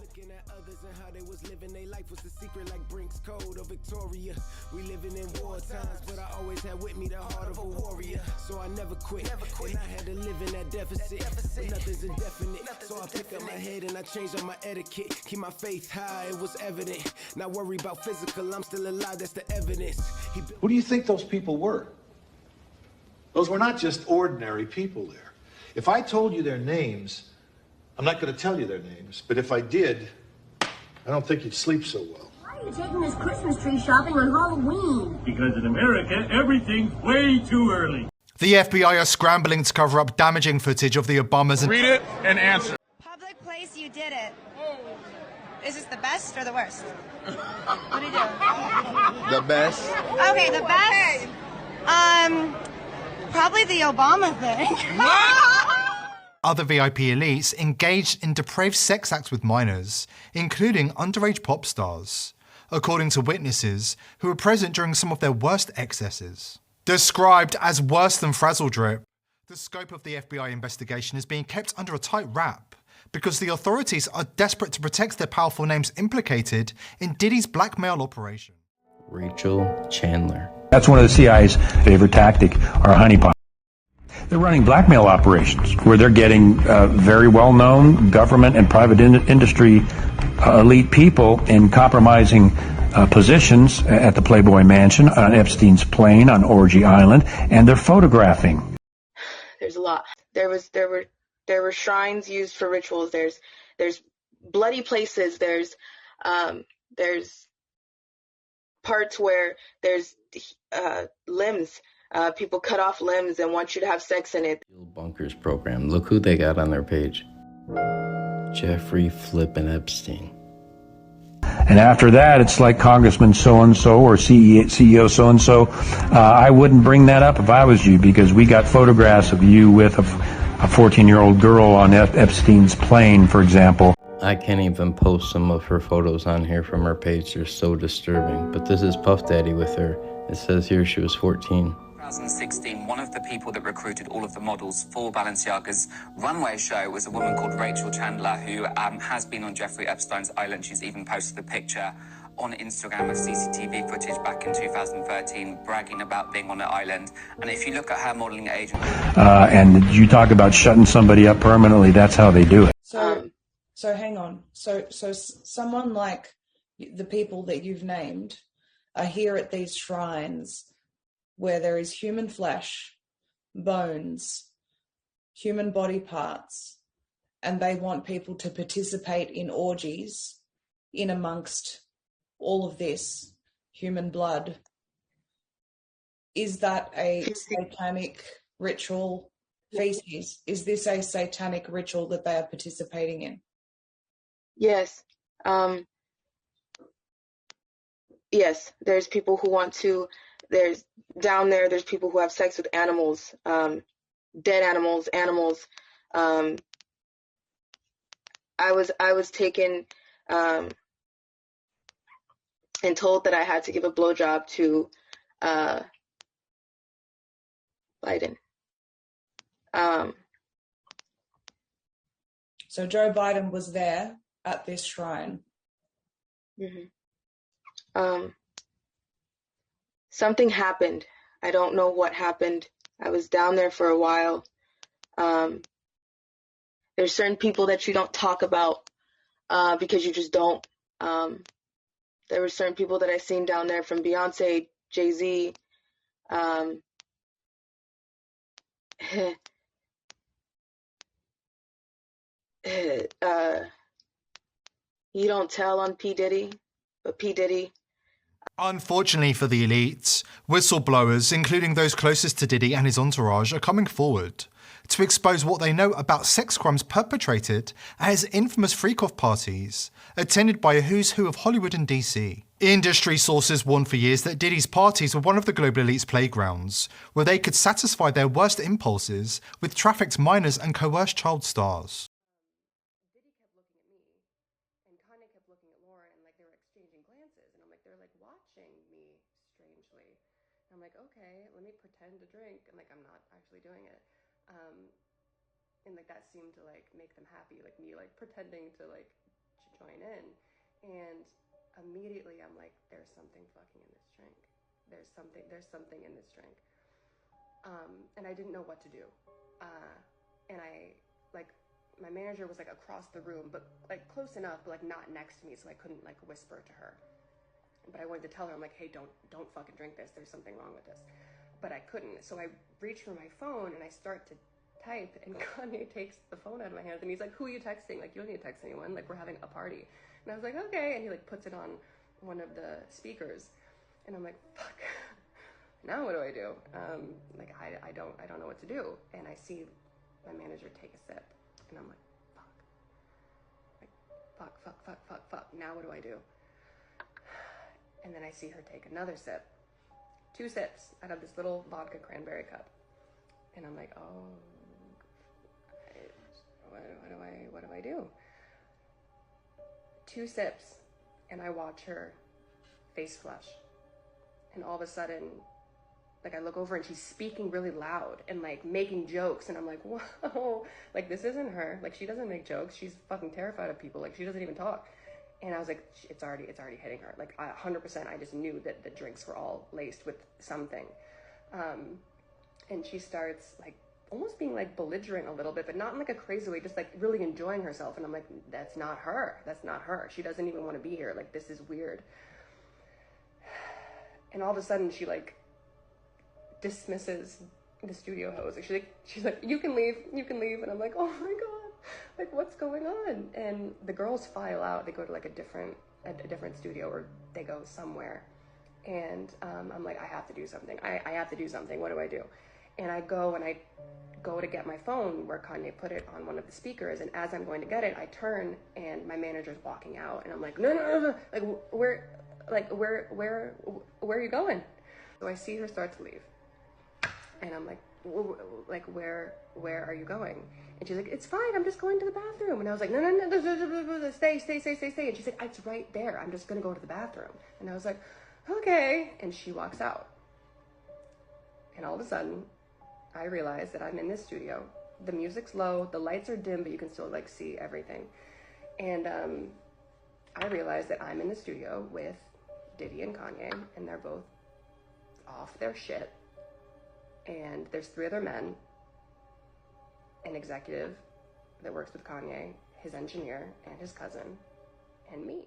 Looking at others and how they was living their life was the secret, like Brink's Code of Victoria. We living in war times, but I always had with me the heart of a warrior. So I never quit. And I had to live in that deficit. But nothing's indefinite. So I pick up my head and I change up my etiquette. Keep my faith high, it was evident. Not worry about physical, I'm still alive, that's the evidence. Who do you think those people were? Those were not just ordinary people there. If I told you their names, I'm not going to tell you their names, but if I did, I don't think you'd sleep so well. Why are you taking this Christmas tree shopping on Halloween? Because in America, everything's way too early. The FBI are scrambling to cover up damaging footage of the Obamas. Read it and answer. Public place, you did it. Is this the best or the worst? What do you do? The best. Okay, the best? Probably the Obama thing. Other VIP elites engaged in depraved sex acts with minors, including underage pop stars, according to witnesses who were present during some of their worst excesses. Described as worse than frazzle drip, the scope of the FBI investigation is being kept under a tight wrap because the authorities are desperate to protect their powerful names implicated in Diddy's blackmail operation. Rachel Chandler. That's one of the CIA's favorite tactic, or honeypot. They're running blackmail operations where they're getting very well-known government and private industry elite people in compromising positions at the Playboy Mansion, on Epstein's plane, on Orgy Island, and they're photographing. There's a lot. There were shrines used for rituals. There's bloody places. There's parts where there's limbs. People cut off limbs and want you to have sex in it. Bunkers program. Look who they got on their page. Jeffrey Flippin' Epstein. And after that, it's like Congressman so-and-so or CEO so-and-so. I wouldn't bring that up if I was you, because we got photographs of you with a 14-year-old girl on Epstein's plane, for example. I can't even post some of her photos on here from her page. They're so disturbing. But this is Puff Daddy with her. It says here she was 14. 2016, one of the people that recruited all of the models for Balenciaga's runway show was a woman called Rachel Chandler, who has been on Jeffrey Epstein's island. She's even posted a picture on Instagram of CCTV footage back in 2013, bragging about being on an island. And if you look at her modeling agent... and you talk about shutting somebody up permanently, that's how they do it. So hang on. So someone like the people that you've named are here at these shrines where there is human flesh, bones, human body parts, and they want people to participate in orgies in amongst all of this human blood. Is that a satanic ritual feces? Is this a satanic ritual that they are participating in? Yes. Yes, there's people who want to, there's people who have sex with animals, dead animals. I was taken and told that I had to give a blowjob to Biden. So Joe Biden was there at this shrine. Mm-hmm. Something happened. I don't know what happened. I was down there for a while. There's certain people that you don't talk about because you just don't. There were certain people that I seen down there, from Beyonce, Jay-Z. You don't tell on P. Diddy, but P. Diddy. Unfortunately for the elites, whistleblowers, including those closest to Diddy and his entourage, are coming forward to expose what they know about sex crimes perpetrated at his infamous freak-off parties, attended by a who's who of Hollywood and DC. Industry sources warned for years that Diddy's parties were one of the global elite's playgrounds, where they could satisfy their worst impulses with trafficked minors and coerced child stars. I'm like, okay, let me pretend to drink, and like I'm not actually doing it. And like that seemed to like make them happy, like me like pretending to like join in. And immediately I'm like, there's something fucking in this drink. There's something in this drink. And I didn't know what to do. And I like, my manager was like across the room, but like close enough, but like not next to me, so I couldn't like whisper to her. But I wanted to tell her, I'm like, hey, don't fucking drink this. There's something wrong with this. But I couldn't. So I reach for my phone and I start to type, and Kanye takes the phone out of my hands and he's like, who are you texting? Like, you don't need to text anyone. Like, we're having a party. And I was like, okay. And he like puts it on one of the speakers. And I'm like, fuck. Now what do I do? Like, I don't know what to do. And I see my manager take a sip. And I'm like, fuck. Now what do I do? And then I see her take another sip. 2 sips out of this little vodka cranberry cup. And I'm like, oh, what do I do? 2 sips, and I watch her face flush. And all of a sudden, like, I look over and she's speaking really loud and like making jokes, and I'm like, whoa, like, this isn't her. Like, she doesn't make jokes. She's fucking terrified of people. Like, she doesn't even talk. And I was like, it's already hitting her. Like, 100%, I just knew that the drinks were all laced with something. And she starts like almost being like belligerent a little bit, but not in like a crazy way, just like really enjoying herself. And I'm like, that's not her. She doesn't even want to be here. Like, this is weird. And all of a sudden she like dismisses the studio host. Like, she's like, you can leave. And I'm like, oh my God, like, what's going on? And the girls file out. They go to like a different studio, or they go somewhere. And I'm like, I have to do something. I have to do something. What do I do? And I go to get my phone where Kanye put it on one of the speakers. And as I'm going to get it, I turn and my manager's walking out. And I'm like, no. Like, where are you going? So I see her start to leave. And I'm like, where are you going? And she's like, it's fine, I'm just going to the bathroom. And I was like, no, stay. And she's like, it's right there, I'm just gonna go to the bathroom. And I was like, okay. And she walks out. And all of a sudden, I realize that I'm in this studio. The music's low, the lights are dim, but you can still like see everything. And I realize that I'm in the studio with Diddy and Kanye, and they're both off their shit. And there's 3 other men, an executive that works with Kanye, his engineer, and his cousin, and me.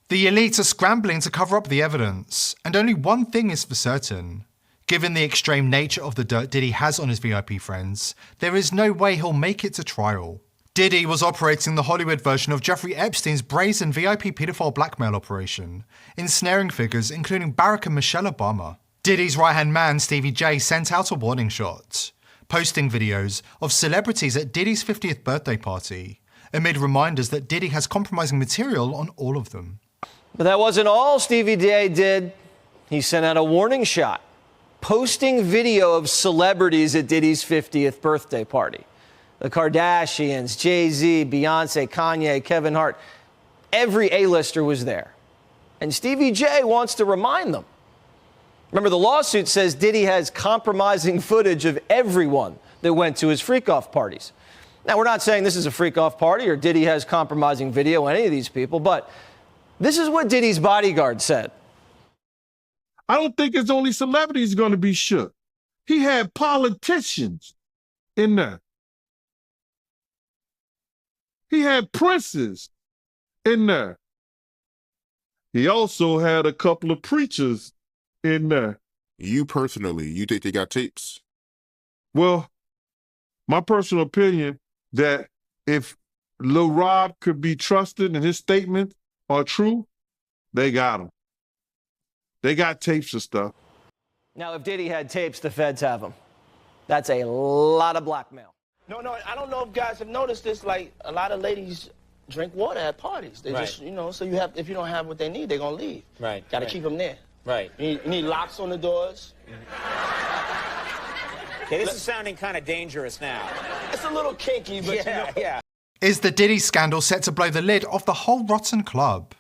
The elite are scrambling to cover up the evidence, and only one thing is for certain. Given the extreme nature of the dirt Diddy has on his VIP friends, there is no way he'll make it to trial. Diddy was operating the Hollywood version of Jeffrey Epstein's brazen VIP pedophile blackmail operation, ensnaring figures including Barack and Michelle Obama. Diddy's right-hand man, Stevie J, sent out a warning shot, posting videos of celebrities at Diddy's 50th birthday party, amid reminders that Diddy has compromising material on all of them. But that wasn't all Stevie J did. He sent out a warning shot, posting video of celebrities at Diddy's 50th birthday party. The Kardashians, Jay-Z, Beyonce, Kanye, Kevin Hart, every A-lister was there. And Stevie J wants to remind them. Remember, the lawsuit says Diddy has compromising footage of everyone that went to his freak-off parties. Now, we're not saying this is a freak-off party or Diddy has compromising video on any of these people, but this is what Diddy's bodyguard said. I don't think it's only celebrities going to be shook. He had politicians in there. He had princes in there. He also had a couple of preachers in there. You personally, you think they got tapes? Well, my personal opinion that if Lil Rob could be trusted and his statements are true, they got him. They got tapes of stuff. Now, if Diddy had tapes, the feds have them. That's a lot of blackmail. No, I don't know if guys have noticed this. Like, a lot of ladies drink water at parties. They just, so you have, if you don't have what they need, they're going to leave. Right. Got to keep them there. Right. You need locks on the doors. Okay, this is sounding kind of dangerous now. It's a little kinky, but yeah. Is the Diddy scandal set to blow the lid off the whole rotten club?